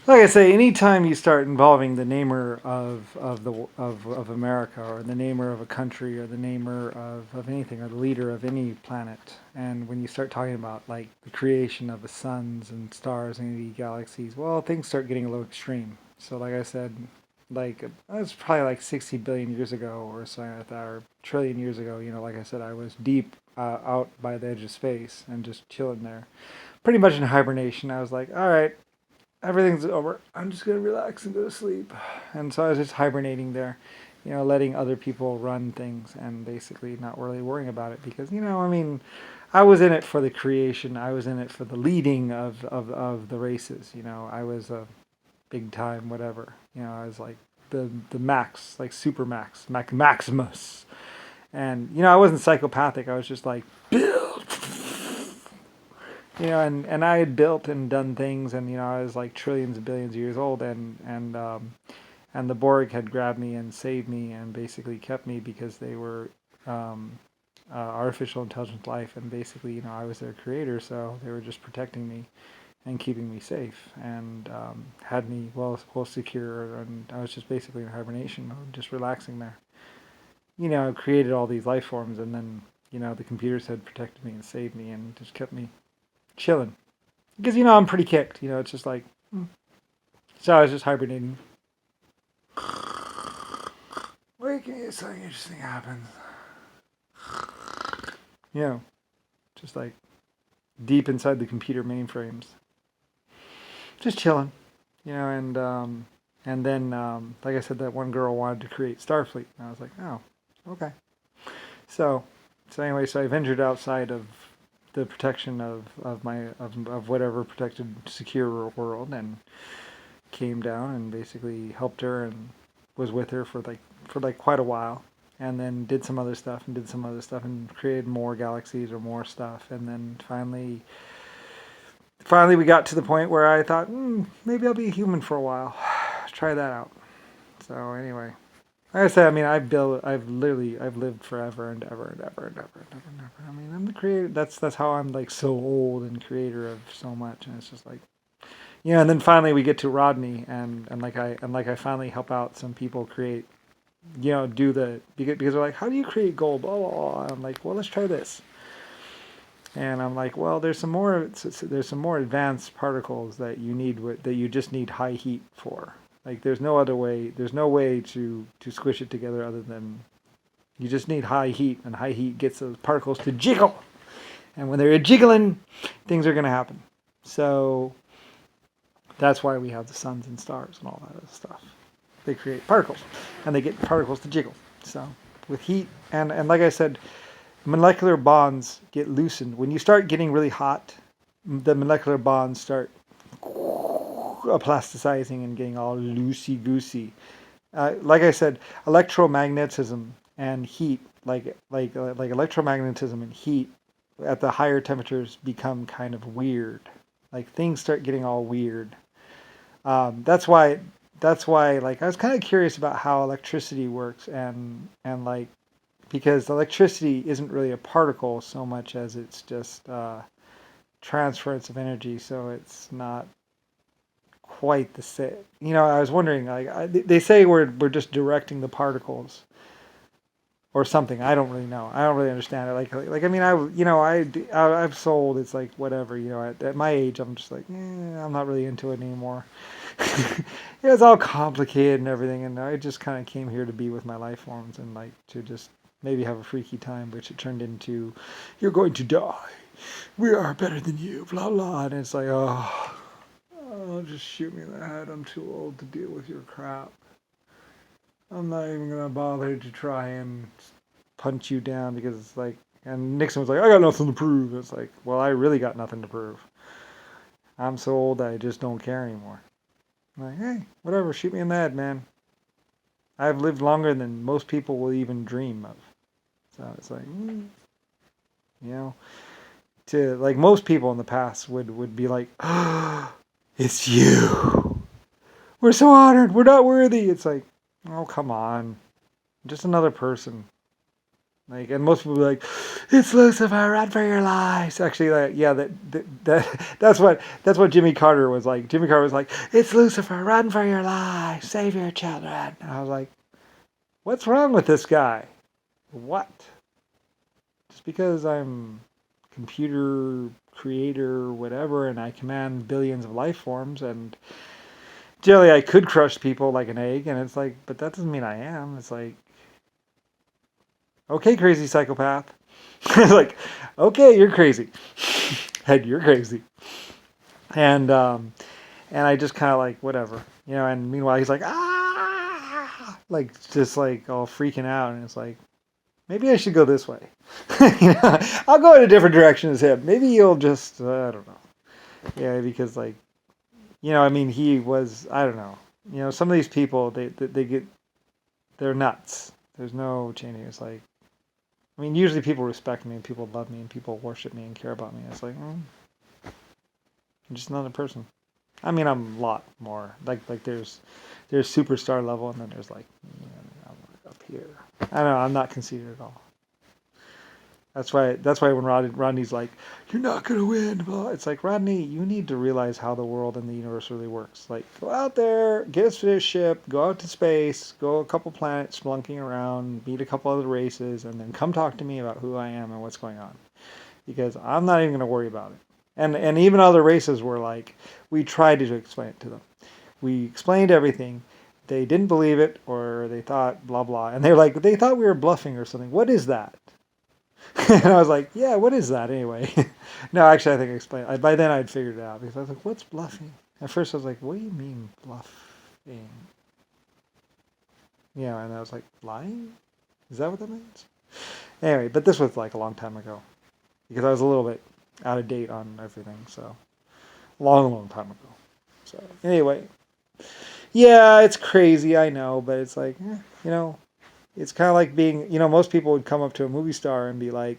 Like I say, anytime you start involving the namer of America, or the namer of a country, or the namer of anything, or the leader of any planet, and when you start talking about like the creation of the suns and stars and the galaxies, well, things start getting a little extreme. So, like I said, like it was probably like 60 billion years ago or something like that, or trillion years ago. Like I said, I was deep out by the edge of space and just chilling there, pretty much in hibernation. I was like, all right, everything's over. I'm just gonna relax and go to sleep. And so I was just hibernating there, letting other people run things and basically not really worrying about it because I mean, I was in it for the creation. I was in it for the leading of the races. I was a big time whatever. I was like the max, like super max, Maximus. And I wasn't psychopathic. I was just like build, and I had built and done things, and I was like trillions of billions of years old, and the Borg had grabbed me and saved me and basically kept me because they were um, artificial intelligent life, and basically I was their creator, so they were just protecting me and keeping me safe and had me well secure, and I was just basically in hibernation mode, just relaxing there. I created all these life forms, and then the computers had protected me and saved me and just kept me chilling because I'm pretty kicked. It's just like so I was just hibernating. Wait, something interesting happens. You know, just like deep inside the computer mainframes, just chilling. And then like I said, that one girl wanted to create Starfleet, and I was like, oh, okay. So so anyway, so I ventured outside of the protection of whatever protected secure world and came down and basically helped her and was with her for like quite a while, and then did some other stuff and did some other stuff and created more galaxies or more stuff, and then finally we got to the point where I thought, maybe I'll be a human for a while. Try that out. So anyway, like I said, I mean, I've lived forever and ever and ever and ever and ever and ever. I mean, I'm the creator. That's how I'm like so old and creator of so much, and it's just like, and then finally we get to Rodney, and like I finally help out some people create, do the because they're like, how do you create gold? Blah blah blah. I'm like, well, let's try this, and I'm like, well, there's some more advanced particles that you need that you just need high heat for. Like there's no other way. There's no way to squish it together other than you just need high heat, and high heat gets those particles to jiggle, and when they're jiggling, things are gonna happen. So that's why we have the suns and stars and all that other stuff. They create particles, and they get particles to jiggle. So with heat and like I said, molecular bonds get loosened when you start getting really hot. The molecular bonds start plasticizing and getting all loosey goosey. Like I said, electromagnetism and heat, like electromagnetism and heat, at the higher temperatures become kind of weird. Like things start getting all weird. That's why. That's why. Like I was kind of curious about how electricity works, and like because electricity isn't really a particle so much as it's just transference of energy. So it's not quite the same. I was wondering, like, they say we're just directing the particles or something. I don't really know. I don't really understand it. Like I mean, I've sold. It's like whatever. At my age, I'm just like, I'm not really into it anymore. It's all complicated and everything, and I just kind of came here to be with my life forms and like to just maybe have a freaky time, which it turned into, you're going to die. We are better than you. Blah blah, and it's like, oh, just shoot me in the head. I'm too old to deal with your crap. I'm not even gonna bother to try and punch you down because it's like. And Nixon was like, I got nothing to prove. It's like, well, I really got nothing to prove. I'm so old that I just don't care anymore. I'm like, hey, whatever, shoot me in the head, man. I've lived longer than most people will even dream of. So it's like, you know, to like most people in the past would be like, oh, it's you. We're so honored. We're not worthy. It's like, oh, come on. Just another person. Like, and most people be like, "It's Lucifer, run for your lives." Actually, yeah, that's what Jimmy Carter was like. Jimmy Carter was like, "It's Lucifer, run for your lives, save your children." And I was like, "What's wrong with this guy? What? Just because I'm computer creator, whatever, and I command billions of life forms, and generally I could crush people like an egg, and it's like, but that doesn't mean I am. It's like, okay, crazy psychopath." Like, okay, you're crazy. Head, you're crazy. And and I just kind of like whatever, And meanwhile, he's like like just like all freaking out, and it's like maybe I should go this way. I'll go in a different direction as him. Maybe you'll just I don't know. Yeah, because like I mean, he was I don't know. Some of these people they get they're nuts. There's no changing. It's like I mean, usually people respect me and people love me and people worship me and care about me. It's like, I'm just another person. I mean, I'm a lot more. Like there's superstar level, and then there's like, I'm up here. I don't know. I'm not conceited at all. That's why when Rodney's like, "You're not gonna win," blah, it's like, Rodney, you need to realize how the world and the universe really works. Like, go out there, get a spaceship, go out to space, go a couple planets, splunking around, meet a couple other races, and then come talk to me about who I am and what's going on. Because I'm not even gonna worry about it. And even other races were like, we tried to explain it to them. We explained everything. They didn't believe it, or they thought blah blah, and they thought we were bluffing or something. What is that? And I was like, yeah, what is that anyway? No, actually, I think I explained. By then, I'd figured it out because I was like, what's bluffing? At first, I was like, what do you mean bluffing? And I was like, lying? Is that what that means? Anyway, but this was like a long time ago because I was a little bit out of date on everything. So, long time ago. So, anyway, yeah, it's crazy, I know, but it's like, it's kind of like being, most people would come up to a movie star and be like,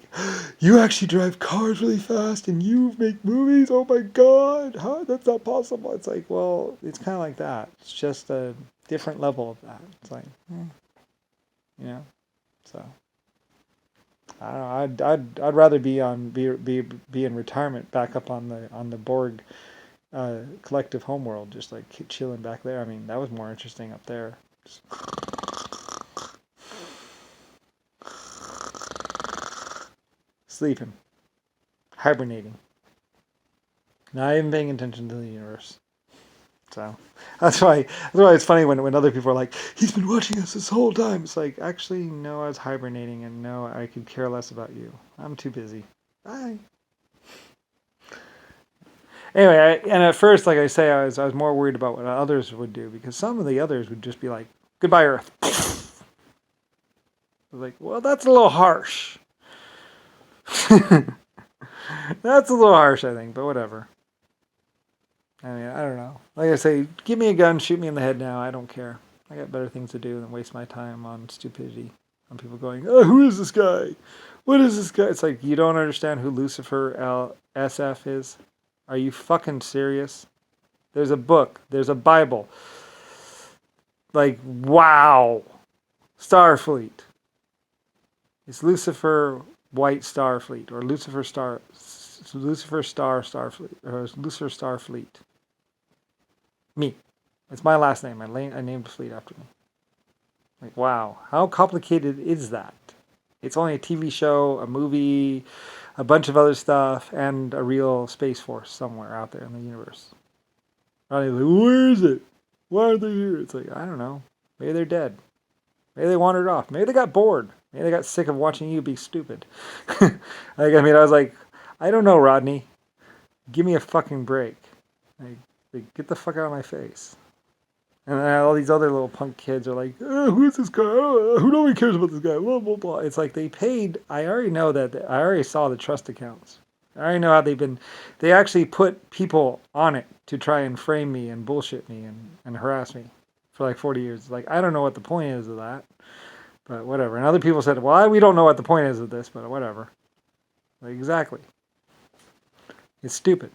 "You actually drive cars really fast and you make movies? Oh my God, huh? That's not possible." It's like, well, it's kind of like that. It's just a different level of that. It's like, you know, so I don't know. I'd rather be in retirement back up on the Borg collective homeworld, just like chilling back there. I mean, that was more interesting up there. Just sleeping, hibernating, not even paying attention to the universe. So that's why it's funny when other people are like, "He's been watching us this whole time." It's like, actually, no, I was hibernating, and no, I could care less about you. I'm too busy. Bye. Anyway, and at first, like I say, I was more worried about what others would do because some of the others would just be like, "Goodbye, Earth." I was like, well, that's a little harsh. That's a little harsh, I think, but whatever. I mean, I don't know. Like I say, give me a gun, shoot me in the head now. I don't care. I got better things to do than waste my time on stupidity. On people going, "Oh, who is this guy? What is this guy?" It's like, you don't understand who Lucifer SF is? Are you fucking serious? There's a book. There's a Bible. Like, wow. Starfleet. It's Lucifer White Starfleet, or Lucifer Star Starfleet, or Lucifer Starfleet. Me. It's my last name. I named the fleet after me. Like, wow. How complicated is that? It's only a TV show, a movie, a bunch of other stuff, and a real Space Force somewhere out there in the universe. Ronnie's like, where is it? Why are they here? It's like, I don't know. Maybe they're dead. Maybe they wandered off. Maybe they got bored. Maybe they got sick of watching you be stupid. I was like, I don't know, Rodney. Give me a fucking break. Like, get the fuck out of my face. And all these other little punk kids are like, who is this guy? Who nobody cares about this guy? Blah, blah, blah. It's like they paid. I already know that. I already saw the trust accounts. I already know how they actually put people on it to try and frame me and bullshit me and harass me for like 40 years. Like, I don't know what the point is of that, but whatever. And other people said, well, we don't know what the point is of this, but whatever. Like, exactly. It's stupid.